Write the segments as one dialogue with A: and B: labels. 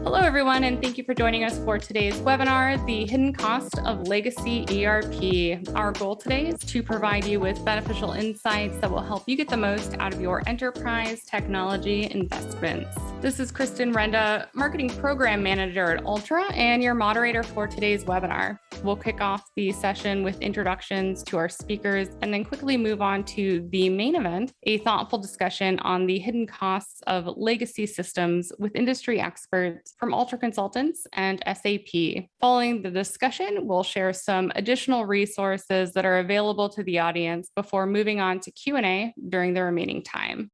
A: Hello, everyone, and thank you for joining us for today's webinar, The Hidden Cost of Legacy ERP. Our goal today is to provide you with beneficial insights that will help you get the most out of your enterprise technology investments. This is Kristen Renda, Marketing Program Manager at Ultra, and your moderator for today's webinar. We'll kick off the session with introductions to our speakers and then quickly move on to the main event, a thoughtful discussion on the hidden costs of legacy systems with industry experts from Ultra Consultants and SAP. Following the discussion, we'll share some additional resources that are available to the audience before moving on to Q&A during the remaining time.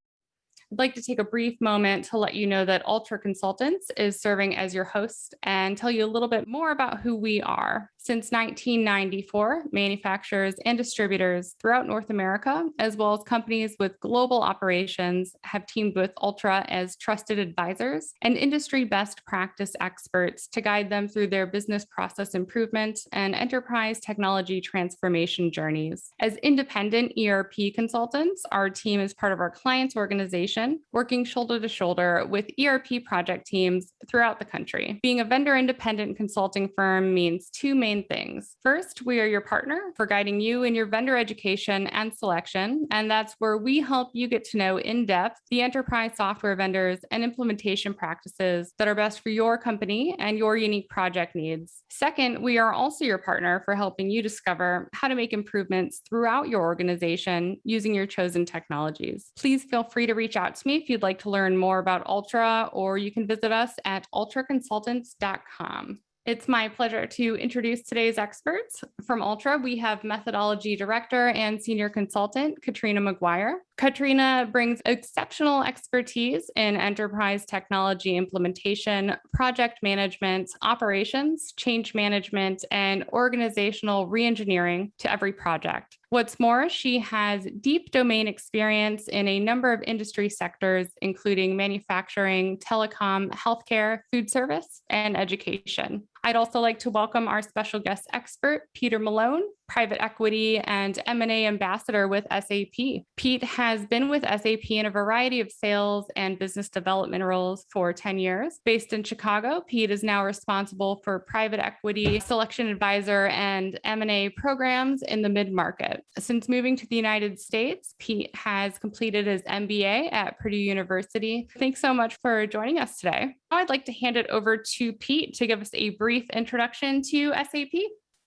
A: I'd like to take a brief moment to let you know that Ultra Consultants is serving as your host and tell you a little bit more about who we are. Since 1994, manufacturers and distributors throughout North America, as well as companies with global operations, have teamed with Ultra as trusted advisors and industry best practice experts to guide them through their business process improvement and enterprise technology transformation journeys. As independent ERP consultants, our team is part of our clients' organization, working shoulder to shoulder with ERP project teams throughout the country. Being a vendor-independent consulting firm means two main things. First, we are your partner for guiding you in your vendor education and selection, and that's where we help you get to know in depth the enterprise software vendors and implementation practices that are best for your company and your unique project needs. Second, we are also your partner for helping you discover how to make improvements throughout your organization using your chosen technologies. Please feel free to reach out to me if you'd like to learn more about Ultra, or you can visit us at ultraconsultants.com. It's my pleasure to introduce today's experts. From Ultra, we have Methodology Director and Senior Consultant, Katrine Maguire. Katrine brings exceptional expertise in enterprise technology implementation, project management, operations, change management, and organizational reengineering to every project. What's more, she has deep domain experience in a number of industry sectors, including manufacturing, telecom, healthcare, food service, and education. I'd also like to welcome our special guest expert, Peter Malone, private equity and M&A ambassador with SAP. Pete has been with SAP in a variety of sales and business development roles for 10 years. Based in Chicago, Pete is now responsible for private equity, selection advisor, and M&A programs in the mid-market. Since moving to the United States, Pete has completed his MBA at Purdue University. Thanks so much for joining us today. Now I'd like to hand it over to Pete to give us a brief introduction to SAP.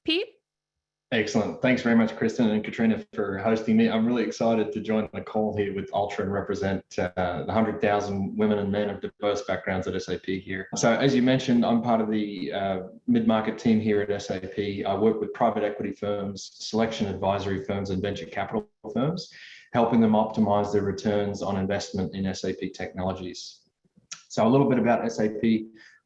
A: Pete?
B: Excellent. Thanks very much, Kristen and Katrine, for hosting me. I'm really excited to join the call here with Ultra and represent the 100,000 women and men of diverse backgrounds at SAP here. So as you mentioned, I'm part of the mid-market team here at SAP. I work with private equity firms, selection advisory firms, and venture capital firms, helping them optimize their returns on investment in SAP technologies. So a little bit about SAP.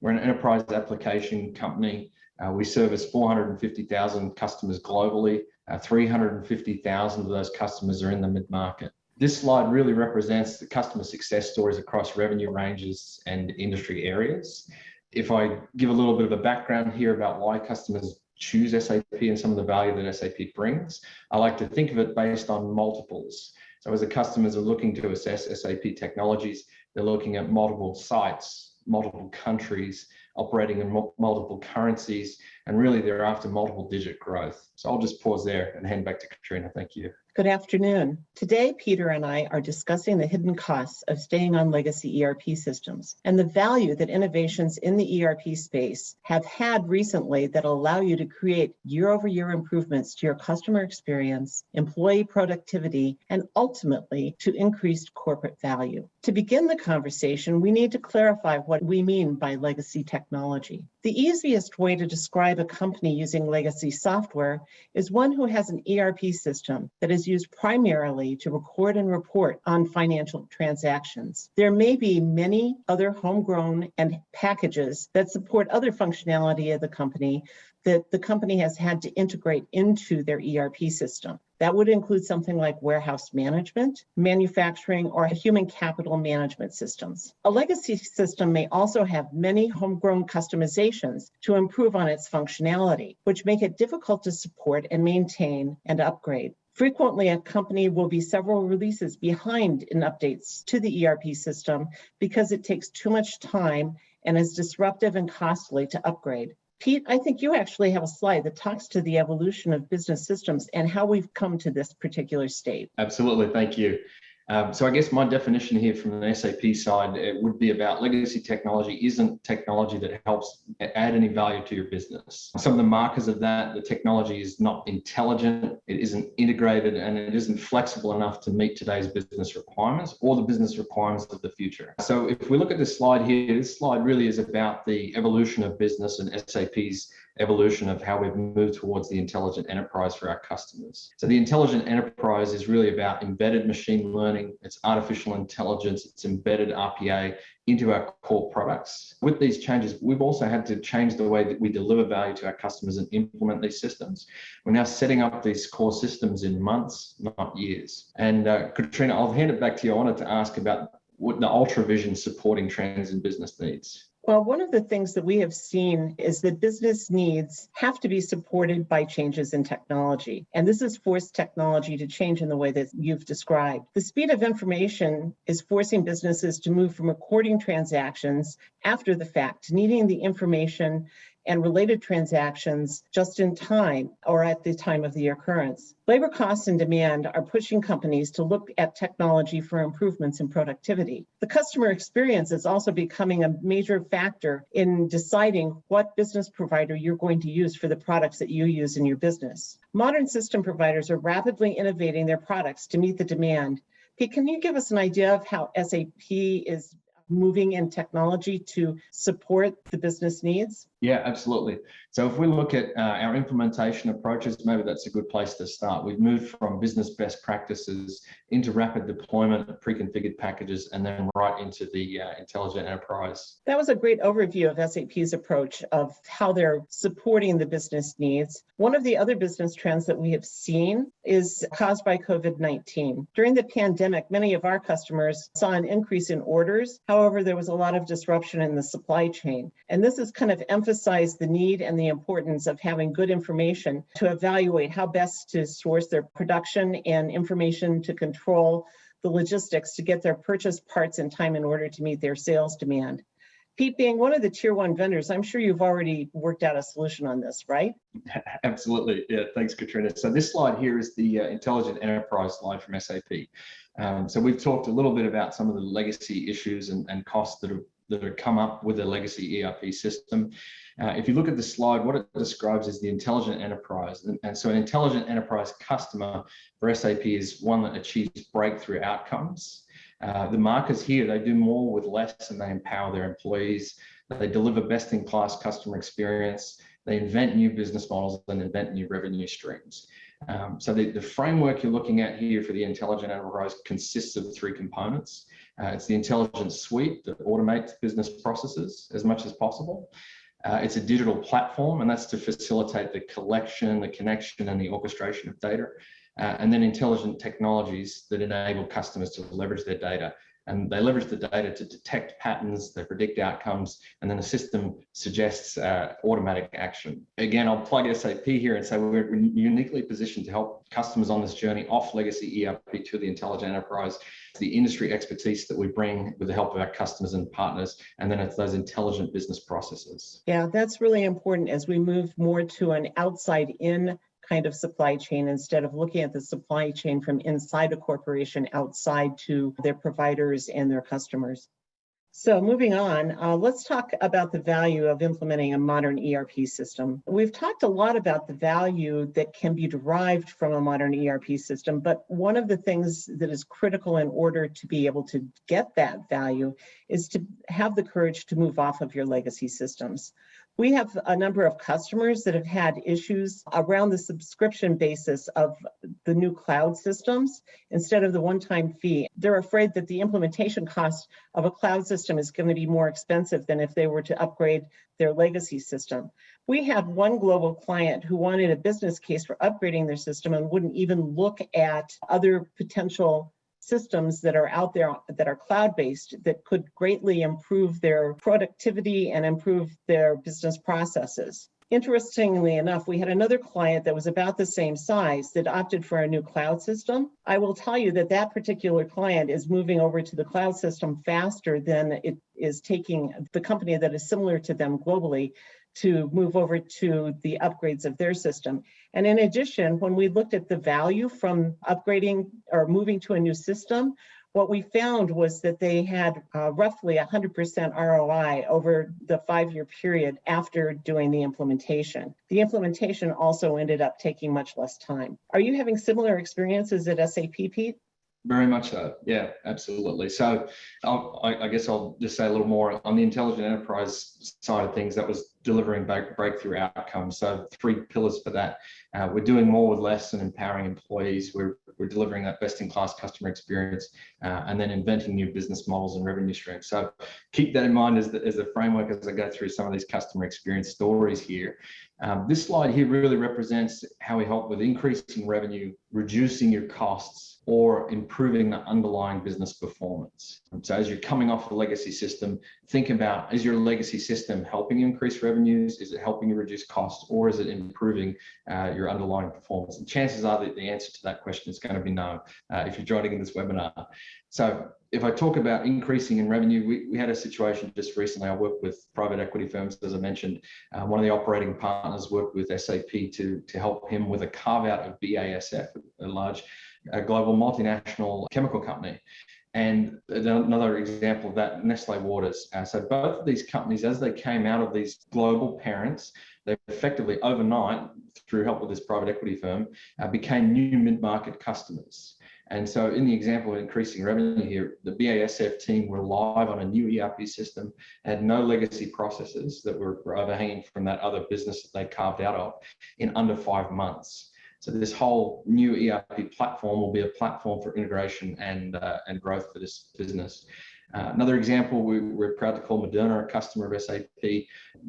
B: We're an enterprise application company. We service 450,000 customers globally. 350,000 of those customers are in the mid-market. This slide really represents the customer success stories across revenue ranges and industry areas. If I give a little bit of a background here about why customers choose SAP and some of the value that SAP brings, I like to think of it based on multiples. So as the customers are looking to assess SAP technologies, they're looking at multiple sites, multiple countries, operating in multiple currencies, and really they're after multiple digit growth. So I'll just pause there and hand back to Katrine. Thank you.
C: Good afternoon. Today, Peter and I are discussing the hidden costs of staying on legacy ERP systems and the value that innovations in the ERP space have had recently that allow you to create year-over-year improvements to your customer experience, employee productivity, and ultimately to increased corporate value. To begin the conversation, we need to clarify what we mean by legacy technology. The easiest way to describe a company using legacy software is one who has an ERP system that is used primarily to record and report on financial transactions. There may be many other homegrown and packages that support other functionality of the company that the company has had to integrate into their ERP system. That would include something like warehouse management, manufacturing, or human capital management systems. A legacy system may also have many homegrown customizations to improve on its functionality, which make it difficult to support and maintain and upgrade. Frequently, a company will be several releases behind in updates to the ERP system because it takes too much time and is disruptive and costly to upgrade. Pete, I think you actually have a slide that talks to the evolution of business systems and how we've come to this particular state.
B: Absolutely, thank you. So I guess my definition here from the SAP side, it would be about legacy technology isn't technology that helps add any value to your business. Some of the markers of that, the technology is not intelligent, it isn't integrated, and it isn't flexible enough to meet today's business requirements or the business requirements of the future. So if we look at this slide here, this slide really is about the evolution of business and SAP's evolution of how we've moved towards the intelligent enterprise for our customers. So the intelligent enterprise is really about embedded machine learning, it's artificial intelligence, it's embedded RPA into our core products. With these changes, we've also had to change the way that we deliver value to our customers and implement these systems. We're now setting up these core systems in months, not years. And Katrine, I'll hand it back to you. I wanted to ask about what the Ultra vision supporting trends in business needs.
C: Well, one of the things that we have seen is that business needs have to be supported by changes in technology. And this has forced technology to change in the way that you've described. The speed of information is forcing businesses to move from recording transactions after the fact to needing the information and related transactions just in time or at the time of the occurrence. Labor costs and demand are pushing companies to look at technology for improvements in productivity. The customer experience is also becoming a major factor in deciding what business provider you're going to use for the products that you use in your business. Modern system providers are rapidly innovating their products to meet the demand. Pete, can you give us an idea of how SAP is moving in technology to support the business needs?
B: Yeah, absolutely. So if we look at our implementation approaches, maybe that's a good place to start. We've moved from business best practices into rapid deployment of pre-configured packages and then right into the intelligent enterprise.
C: That was a great overview of SAP's approach of how they're supporting the business needs. One of the other business trends that we have seen is caused by COVID-19. During the pandemic, many of our customers saw an increase in orders. However, there was a lot of disruption in the supply chain. And this has kind of emphasized the need and the importance of having good information to evaluate how best to source their production and information to control the logistics to get their purchased parts in time in order to meet their sales demand. Pete, being one of the tier one vendors, I'm sure you've already worked out a solution on this, right?
B: Absolutely. Yeah, thanks, Katrina. So this slide here is the intelligent enterprise slide from SAP. So we've talked a little bit about some of the legacy issues and costs that have come up with a legacy ERP system. If you look at the slide, what it describes is the intelligent enterprise. And so an intelligent enterprise customer for SAP is one that achieves breakthrough outcomes. The markers here, they do more with less and they empower their employees. They deliver best-in-class customer experience. They invent new business models and invent new revenue streams. So the framework you're looking at here for the intelligent enterprise consists of three components. It's the intelligence suite that automates business processes as much as possible. It's a digital platform, and that's to facilitate the collection, the connection, and the orchestration of data. And then intelligent technologies that enable customers to leverage their data. And they leverage the data to detect patterns, they predict outcomes, and then the system suggests automatic action. Again, I'll plug SAP here and say we're uniquely positioned to help customers on this journey off legacy ERP to the intelligent enterprise. It's the industry expertise that we bring with the help of our customers and partners, and then it's those intelligent business processes.
C: Yeah, that's really important as we move more to an outside-in kind of supply chain instead of looking at the supply chain from inside a corporation outside to their providers and their customers. So moving on, let's talk about the value of implementing a modern ERP system. We've talked a lot about the value that can be derived from a modern ERP system, but one of the things that is critical in order to be able to get that value is to have the courage to move off of your legacy systems. We have a number of customers that have had issues around the subscription basis of the new cloud systems instead of the one-time fee. They're afraid that the implementation cost of a cloud system is going to be more expensive than if they were to upgrade their legacy system. We had one global client who wanted a business case for upgrading their system and wouldn't even look at other potential systems that are out there that are cloud-based that could greatly improve their productivity and improve their business processes. Interestingly enough, we had another client that was about the same size that opted for a new cloud system. I will tell you that that particular client is moving over to the cloud system faster than it is taking the company that is similar to them globally to move over to the upgrades of their system. And in addition, when we looked at the value from upgrading or moving to a new system, what we found was that they had roughly 100% ROI over the 5-year period after doing the implementation. The implementation also ended up taking much less time. Are you having similar experiences at SAP, Pete?
B: Very much so. Yeah, absolutely. So I guess I'll just say a little more on the intelligent enterprise side of things. That was delivering breakthrough outcomes. So 3 pillars for that. We're doing more with less and empowering employees. We're delivering that best-in-class customer experience, and then inventing new business models and revenue streams. So keep that in mind as the framework as I go through some of these customer experience stories here. This slide here really represents how we help with increasing revenue, reducing your costs, or improving the underlying business performance. So as you're coming off a legacy system, think about, is your legacy system helping you increase revenues? Is it helping you reduce costs? Or is it improving your underlying performance? And chances are that the answer to that question is going to be no, if you're joining in this webinar. So if I talk about increasing in revenue, we had a situation just recently. I worked with private equity firms, as I mentioned. One of the operating partners worked with SAP to help him with a carve out of BASF, a large global multinational chemical company. And another example of that, Nestle Waters. So both of these companies, as they came out of these global parents, they effectively overnight, through help with this private equity firm, became new mid-market customers. And so in the example of increasing revenue here, the BASF team were live on a new ERP system, had no legacy processes that were overhanging from that other business that they carved out of in under 5 months. So this whole new ERP platform will be a platform for integration and growth for this business. Another example, we're proud to call Moderna a customer of SAP.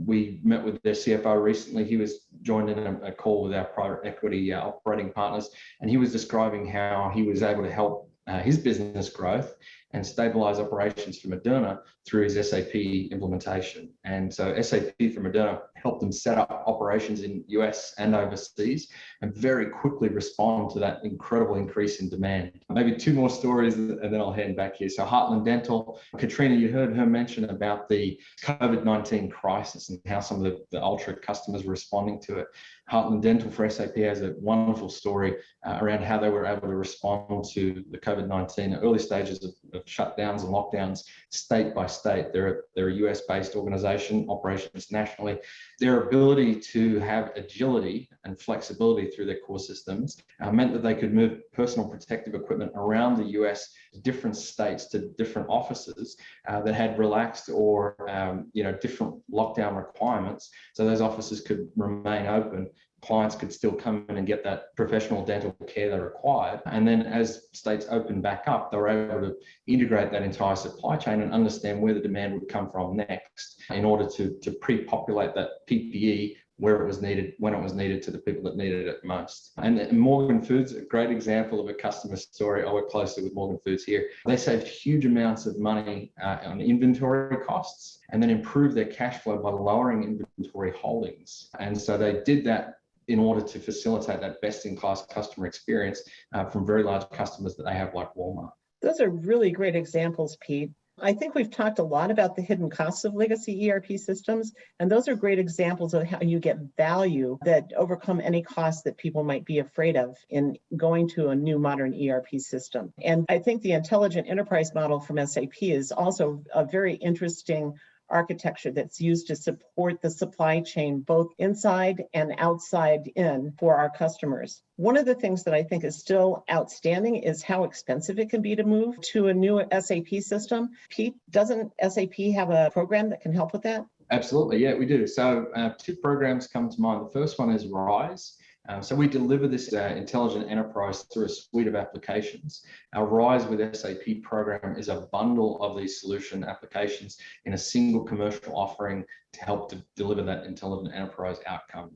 B: We met with their CFO recently. He was joined in a call with our private equity operating partners, and he was describing how he was able to help his business growth and stabilize operations for Moderna through his SAP implementation. And so SAP for Moderna helped them set up operations in US and overseas and very quickly respond to that incredible increase in demand. Maybe 2 more stories and then I'll hand back here. So Heartland Dental, Katrine, you heard her mention about the COVID-19 crisis and how some of the Ultra customers were responding to it. Heartland Dental for SAP has a wonderful story around how they were able to respond to the COVID-19 early stages of shutdowns and lockdowns state by state. They're a US-based organization, operations nationally. Their ability to have agility and flexibility through their core systems meant that they could move personal protective equipment around the US to different states, to different offices that had relaxed or different lockdown requirements, so those offices could remain open. Clients could still come in and get that professional dental care they required. And then as states opened back up, they were able to integrate that entire supply chain and understand where the demand would come from next in order to pre-populate that PPE where it was needed, when it was needed, to the people that needed it most. And Morgan Foods, a great example of a customer story. I work closely with Morgan Foods here. They saved huge amounts of money on inventory costs and then improved their cash flow by lowering inventory holdings. And so they did that in order to facilitate that best-in-class customer experience from very large customers that they have, like Walmart.
C: Those are really great examples, Pete. I think we've talked a lot about the hidden costs of legacy ERP systems, and those are great examples of how you get value that overcome any costs that people might be afraid of in going to a new modern ERP system. And I think the intelligent enterprise model from SAP is also a very interesting architecture that's used to support the supply chain, both inside and outside in, for our customers. One of the things that I think is still outstanding is how expensive it can be to move to a new SAP system. Pete, doesn't SAP have a program that can help with that?
B: Absolutely, yeah, we do. So 2 programs come to mind. The first one is RISE. So we deliver this intelligent enterprise through a suite of applications. Our RISE with SAP program is a bundle of these solution applications in a single commercial offering to help to deliver that intelligent enterprise outcome.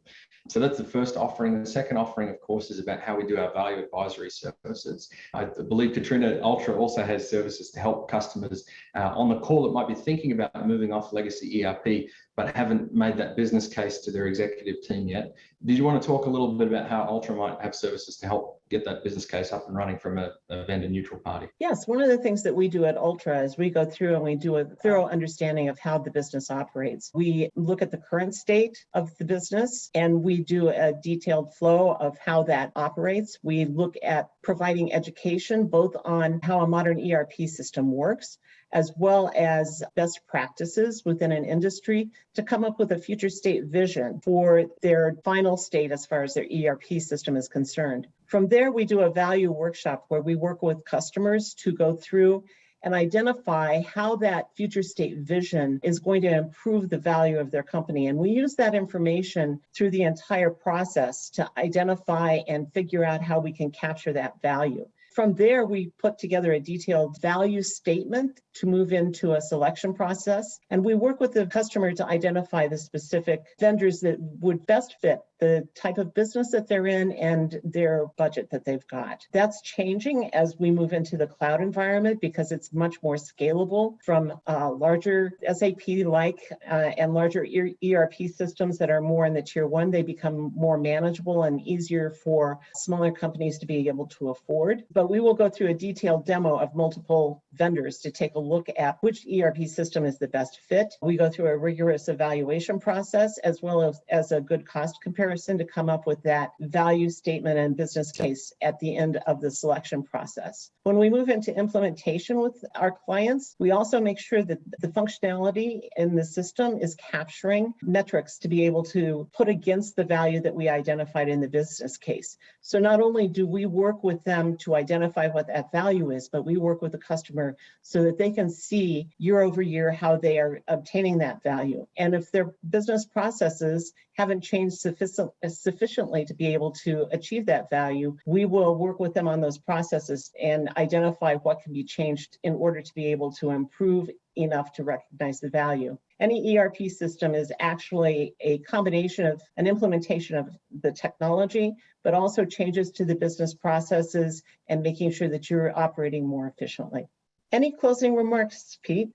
B: So that's the first offering. The second offering, of course, is about how we do our value advisory services. I believe Katrine Ultra also has services to help customers on the call that might be thinking about moving off legacy ERP, but haven't made that business case to their executive team yet. Did you want to talk a little bit about how Ultra might have services to help get that business case up and running from a vendor neutral party?
C: Yes, one of the things that we do at Ultra is we go through and we do a thorough understanding of how the business operates. We look at the current state of the business and we do a detailed flow of how that operates. We look at providing education both on how a modern ERP system works, as well as best practices within an industry to come up with a future state vision for their final state as far as their ERP system is concerned. From there, we do a value workshop where we work with customers to go through and identify how that future state vision is going to improve the value of their company. And we use that information through the entire process to identify and figure out how we can capture that value. From there, we put together a detailed value statement to move into a selection process. And we work with the customer to identify the specific vendors that would best fit the type of business that they're in and their budget that they've got. That's changing as we move into the cloud environment because it's much more scalable from larger SAP-like and larger ERP systems that are more in the tier one. They become more manageable and easier for smaller companies to be able to afford. But we will go through a detailed demo of multiple vendors to take a look at which ERP system is the best fit. We go through a rigorous evaluation process as well as a good cost comparison to come up with that value statement and business case at the end of the selection process. When we move into implementation with our clients, we also make sure that the functionality in the system is capturing metrics to be able to put against the value that we identified in the business case. So not only do we work with them to identify what that value is, but we work with the customer so that they can see year over year how they are obtaining that value. And if their business processes haven't changed sufficiently to be able to achieve that value, we will work with them on those processes and identify what can be changed in order to be able to improve enough to recognize the value. Any ERP system is actually a combination of an implementation of the technology, but also changes to the business processes and making sure that you're operating more efficiently. Any closing remarks, Pete?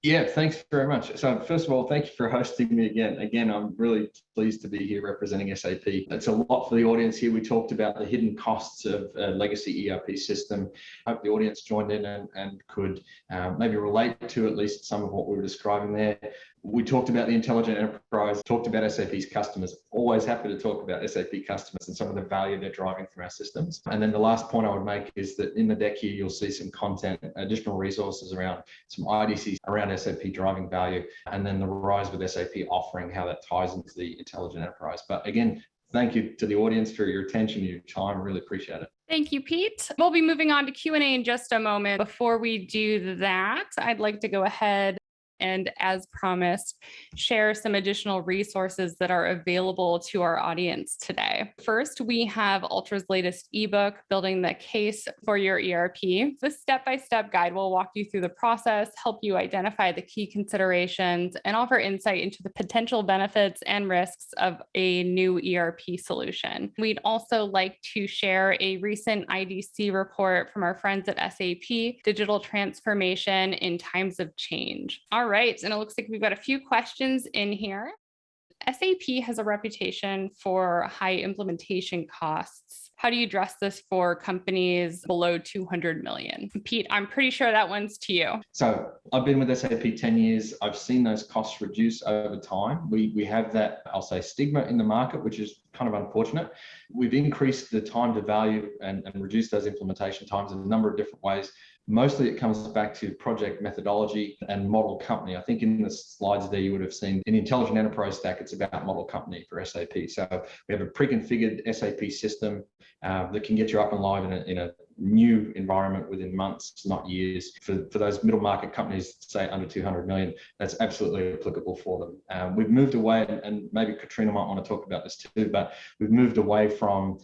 B: Yeah, thanks very much. So first of all, thank you for hosting me again. Again, I'm really pleased to be here representing SAP. It's a lot for the audience here. We talked about the hidden costs of a legacy ERP system. I hope the audience joined in and could maybe relate to at least some of what we were describing there. We talked about the intelligent enterprise, talked about SAP's customers. Always happy to talk about SAP customers and some of the value they're driving from our systems. And then the last point I would make is that in the deck here, you'll see some content, additional resources around some IDCs around SAP driving value, and then the Rise with SAP offering, how that ties into the intelligent enterprise. But again, thank you to the audience for your attention, your time. Really appreciate it.
A: Thank you, Pete. We'll be moving on to Q&A in just a moment. Before we do that, I'd like to go ahead and, as promised, share some additional resources that are available to our audience today. First, we have Ultra's latest ebook, Building the Case for Your ERP. This step-by-step guide will walk you through the process, help you identify the key considerations, and offer insight into the potential benefits and risks of a new ERP solution. We'd also like to share a recent IDC report from our friends at SAP, Digital Transformation in Times of Change. All right, and it looks like we've got a few questions in here. SAP has a reputation for high implementation costs. How do you address this for companies below 200 million? Pete, I'm pretty sure that one's to you.
B: So I've been with SAP 10 years. I've seen those costs reduce over time. We have that, I'll say, stigma in the market, which is kind of unfortunate. We've increased the time to value and reduced those implementation times in a number of different ways. Mostly it comes back to project methodology and model company. I think in the slides there, you would have seen in the intelligent enterprise stack, it's about model company for SAP. So we have a pre-configured SAP system that can get you up and live in a new environment within months, not years. For those middle market companies, say under 200 million, that's absolutely applicable for them. We've moved away, and maybe Katrine might want to talk about this too, but we've moved away from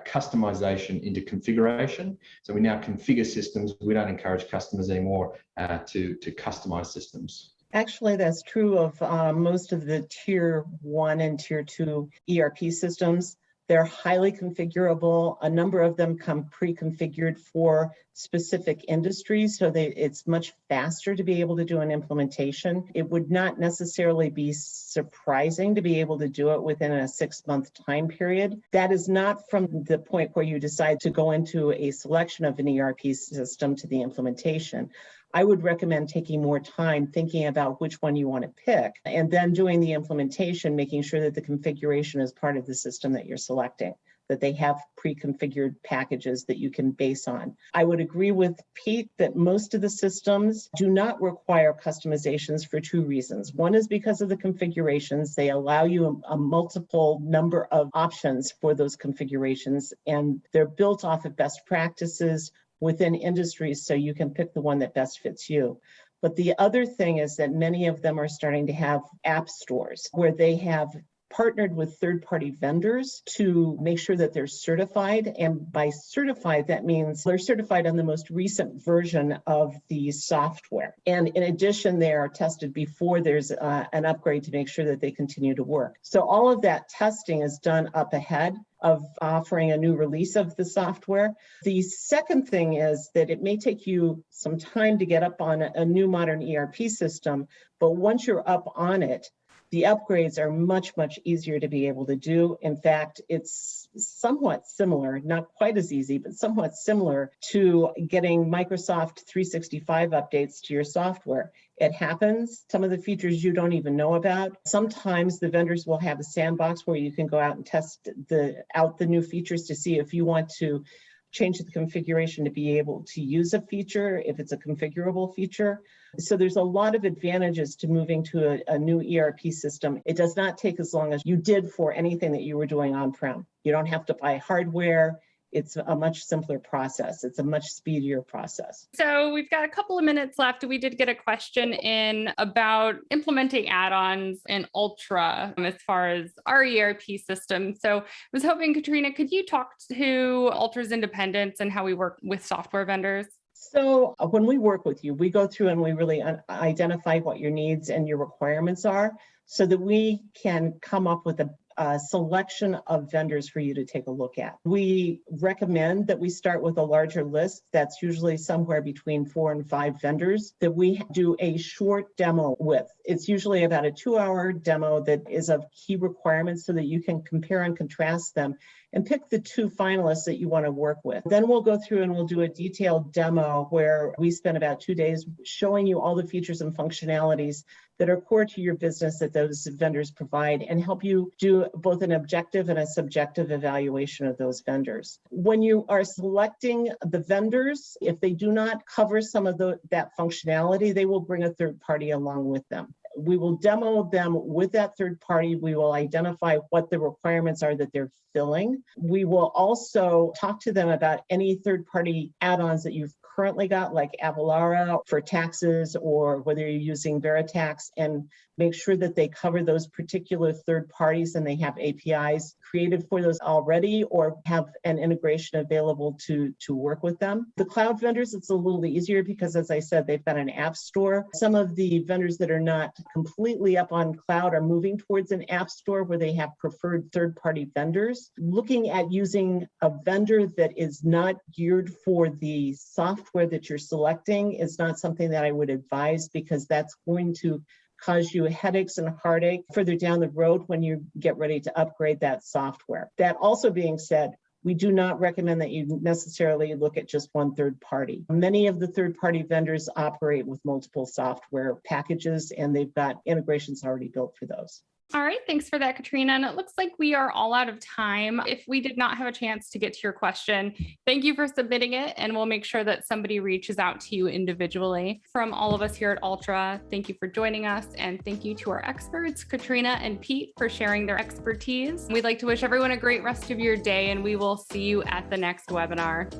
B: customization into configuration. So we now configure systems. We don't encourage customers anymore to customize systems.
C: Actually, that's true of most of the tier 1 and tier 2 ERP systems. They're highly configurable. A number of them come pre-configured for specific industries, so it's much faster to be able to do an implementation. It would not necessarily be surprising to be able to do it within a 6-month time period. That is not from the point where you decide to go into a selection of an ERP system to the implementation. I would recommend taking more time thinking about which one you want to pick and then doing the implementation, making sure that the configuration is part of the system that you're selecting, that they have pre-configured packages that you can base on. I would agree with Pete that most of the systems do not require customizations for 2 reasons. One is because of the configurations. They allow you a multiple number of options for those configurations, and they're built off of best practices within industries, so you can pick the one that best fits you. But the other thing is that many of them are starting to have app stores where they have partnered with third-party vendors to make sure that they're certified. And by certified, that means they're certified on the most recent version of the software. And in addition, they are tested before there's an upgrade to make sure that they continue to work. So all of that testing is done up ahead of offering a new release of the software. The second thing is that it may take you some time to get up on a new modern ERP system, but once you're up on it, the upgrades are much, much easier to be able to do. In fact, it's somewhat similar, not quite as easy, but somewhat similar to getting Microsoft 365 updates to your software. It happens. Some of the features you don't even know about. Sometimes the vendors will have a sandbox where you can go out and test out the new features to see if you want to change the configuration to be able to use a feature, if it's a configurable feature. So there's a lot of advantages to moving to a new ERP system. It does not take as long as you did for anything that you were doing on-prem. You don't have to buy hardware. It's a much simpler process. It's a much speedier process.
A: So we've got a couple of minutes left. We did get a question in about implementing add-ons in Ultra as far as our ERP system. So I was hoping, Katrina, could you talk to Ultra's independence and how we work with software vendors?
C: So when we work with you, we go through and we really identify what your needs and your requirements are so that we can come up with a selection of vendors for you to take a look at. We recommend that we start with a larger list that's usually somewhere between 4 and 5 vendors that we do a short demo with. It's usually about a 2-hour demo that is of key requirements so that you can compare and contrast them and pick the 2 finalists that you want to work with. Then we'll go through and we'll do a detailed demo where we spend about 2 days showing you all the features and functionalities that are core to your business that those vendors provide and help you do both an objective and a subjective evaluation of those vendors. When you are selecting the vendors, if they do not cover some of that functionality, they will bring a third party along with them. We will demo them with that third party. We will identify what the requirements are that they're filling. We will also talk to them about any third-party add-ons that you've currently got, like Avalara for taxes, or whether you're using Veritax, and make sure that they cover those particular third parties and they have APIs created for those already or have an integration available to work with them. The cloud vendors, it's a little easier because, as I said, they've got an app store. Some of the vendors that are not completely up on cloud are moving towards an app store where they have preferred third-party vendors. Looking at using a vendor that is not geared for the software that you're selecting is not something that I would advise, because that's going to cause you headaches and heartache further down the road when you get ready to upgrade that software. That also being said, we do not recommend that you necessarily look at just one third party. Many of the third party vendors operate with multiple software packages, and they've got integrations already built for those.
A: All right, thanks for that, Katrina. And it looks like we are all out of time. If we did not have a chance to get to your question, thank you for submitting it, and we'll make sure that somebody reaches out to you individually. From all of us here at Ultra, thank you for joining us, and thank you to our experts, Katrina and Pete, for sharing their expertise. We'd like to wish everyone a great rest of your day, and we will see you at the next webinar.